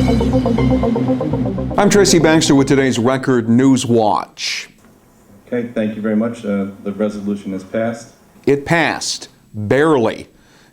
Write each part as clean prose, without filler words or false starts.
I'm Tracy Baxter with today's Record Newswatch. Okay, thank you very much. The resolution has passed. It passed, barely.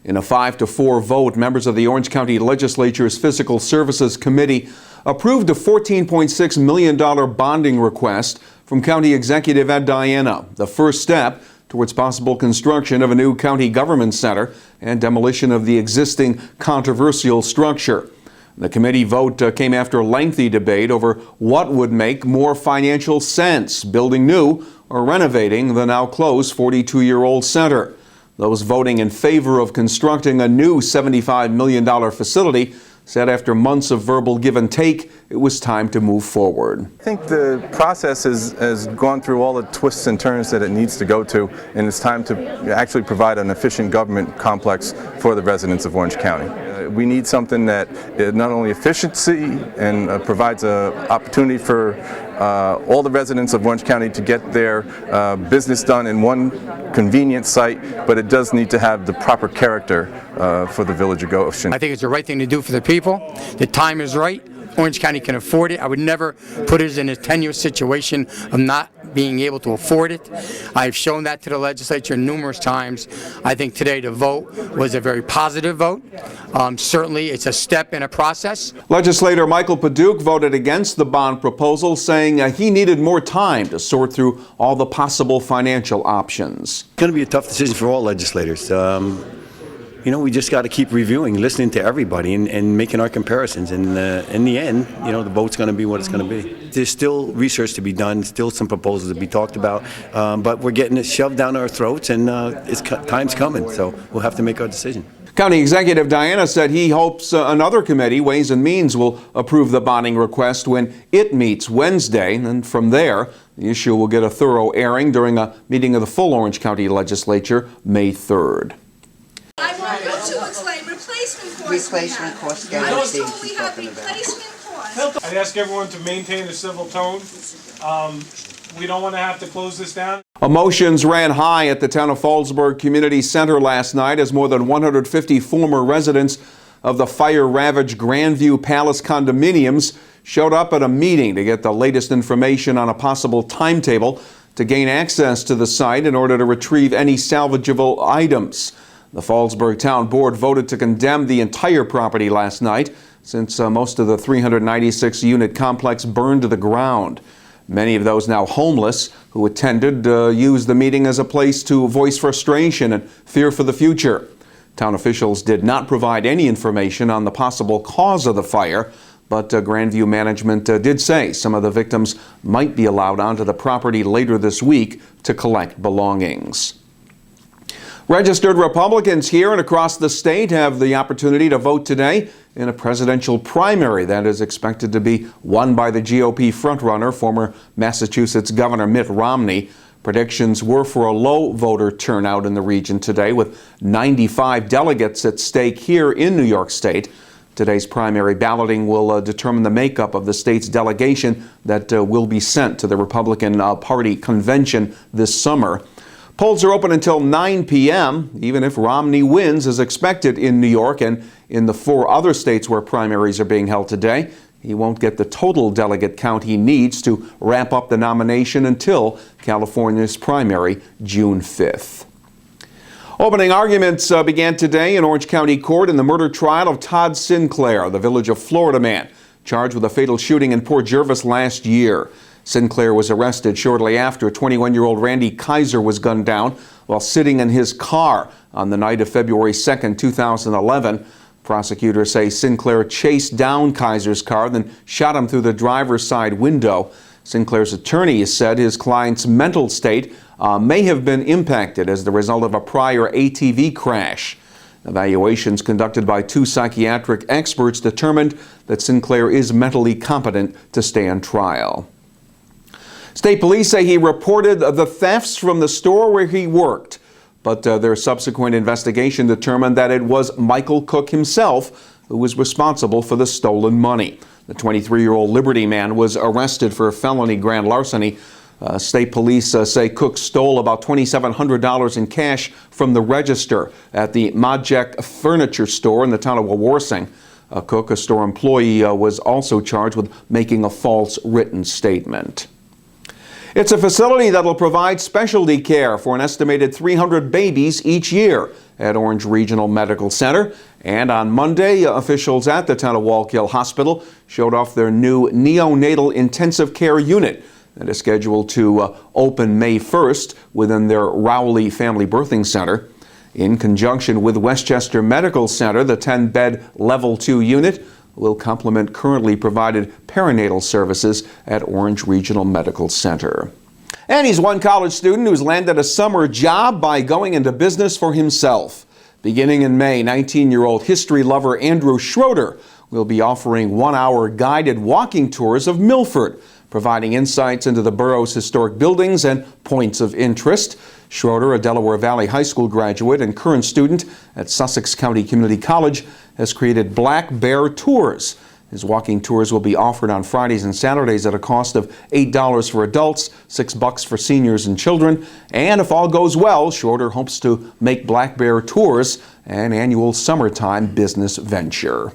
In a 5-4 vote, members of the Orange County Legislature's Fiscal Services Committee approved a $14.6 million bonding request from County Executive Ed Diana, the first step towards possible construction of a new county government center and demolition of the existing controversial structure. The committee vote came after lengthy debate over what would make more financial sense, building new or renovating the now closed 42-year-old center. Those voting in favor of constructing a new $75 million facility said after months of verbal give and take, it was time to move forward. I think the process has gone through all the twists and turns that it needs to go to, and it's time to actually provide an efficient government complex for the residents of Orange County. We need something that is not only efficiency and provides an opportunity for all the residents of Orange County to get their business done in one convenient site, but it does need to have the proper character for the village of Goshen. I think it's the right thing to do for the people. The time is right. Orange County can afford it. I would never put us in a tenuous situation of not being able to afford it. I've shown that to the legislature numerous times. I think today the vote was a very positive vote. Certainly it's a step in a process. Legislator Michael Paduch voted against the bond proposal, saying he needed more time to sort through all the possible financial options. It's going to be a tough decision for all legislators. We just got to keep reviewing, listening to everybody, and making our comparisons. And in the end, the vote's going to be what it's going to be. There's still research to be done, still some proposals to be talked about, but we're getting it shoved down our throats, and time's coming, so we'll have to make our decision. County Executive Diana said he hopes another committee, Ways and Means, will approve the bonding request when it meets Wednesday, and from there, the issue will get a thorough airing during a meeting of the full Orange County Legislature May 3rd. I want you to explain replacement costs. I was told we have replacement costs. I'd ask everyone to maintain a civil tone. We don't want to have to close this down. Emotions ran high at the town of Fallsburg Community Center last night as more than 150 former residents of the fire-ravaged Grandview Palace condominiums showed up at a meeting to get the latest information on a possible timetable to gain access to the site in order to retrieve any salvageable items. The Fallsburg Town Board voted to condemn the entire property last night since most of the 396-unit complex burned to the ground. Many of those now homeless who attended used the meeting as a place to voice frustration and fear for the future. Town officials did not provide any information on the possible cause of the fire, but Grandview management did say some of the victims might be allowed onto the property later this week to collect belongings. Registered Republicans here and across the state have the opportunity to vote today in a presidential primary that is expected to be won by the GOP frontrunner, former Massachusetts Governor Mitt Romney. Predictions were for a low voter turnout in the region today, with 95 delegates at stake here in New York State. Today's primary balloting will determine the makeup of the state's delegation that will be sent to the Republican Party convention this summer. Polls are open until 9 p.m., even if Romney wins as expected in New York and in the 4 other states where primaries are being held today. He won't get the total delegate count he needs to wrap up the nomination until California's primary, June 5th. Opening arguments began today in Orange County Court in the murder trial of Todd Sinclair, the Village of Florida man, charged with a fatal shooting in Port Jervis last year. Sinclair was arrested shortly after 21-year-old Randy Kaiser was gunned down while sitting in his car on the night of February 2, 2011. Prosecutors say Sinclair chased down Kaiser's car, then shot him through the driver's side window. Sinclair's attorney has said his client's mental state may have been impacted as the result of a prior ATV crash. Evaluations conducted by 2 psychiatric experts determined that Sinclair is mentally competent to stand trial. State police say he reported the thefts from the store where he worked, but their subsequent investigation determined that it was Michael Cook himself who was responsible for the stolen money. The 23-year-old Liberty man was arrested for felony grand larceny. State police say Cook stole about $2,700 in cash from the register at the Majek furniture store in the town of Wawarsing. A cook, a store employee, was also charged with making a false written statement. It's a facility that will provide specialty care for an estimated 300 babies each year at Orange Regional Medical Center. And on Monday, officials at the town of Wallkill Hospital showed off their new neonatal intensive care unit that is scheduled to open May 1st within their Rowley Family Birthing Center. In conjunction with Westchester Medical Center, the 10-bed Level 2 unit will complement currently provided perinatal services at Orange Regional Medical Center. And he's one college student who's landed a summer job by going into business for himself. Beginning in May, 19-year-old history lover Andrew Schroeder will be offering one-hour guided walking tours of Milford, providing insights into the borough's historic buildings and points of interest. Schroeder, a Delaware Valley High School graduate and current student at Sussex County Community College, has created Black Bear Tours. His walking tours will be offered on Fridays and Saturdays at a cost of $8 for adults, $6 for seniors and children. And if all goes well, Schroeder hopes to make Black Bear Tours an annual summertime business venture.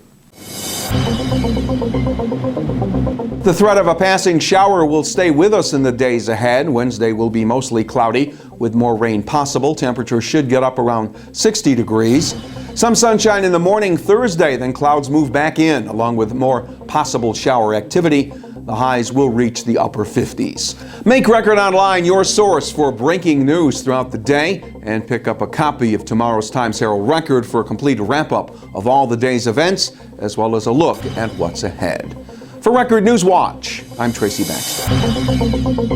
The threat of a passing shower will stay with us in the days ahead. Wednesday will be mostly cloudy with more rain possible. Temperatures should get up around 60 degrees. Some sunshine in the morning Thursday, then clouds move back in, along with more possible shower activity. The highs will reach the upper 50s. Make Record Online your source for breaking news throughout the day, and pick up a copy of tomorrow's Times-Herald Record for a complete wrap-up of all the day's events, as well as a look at what's ahead. For Record Newswatch, I'm Tracy Baxter.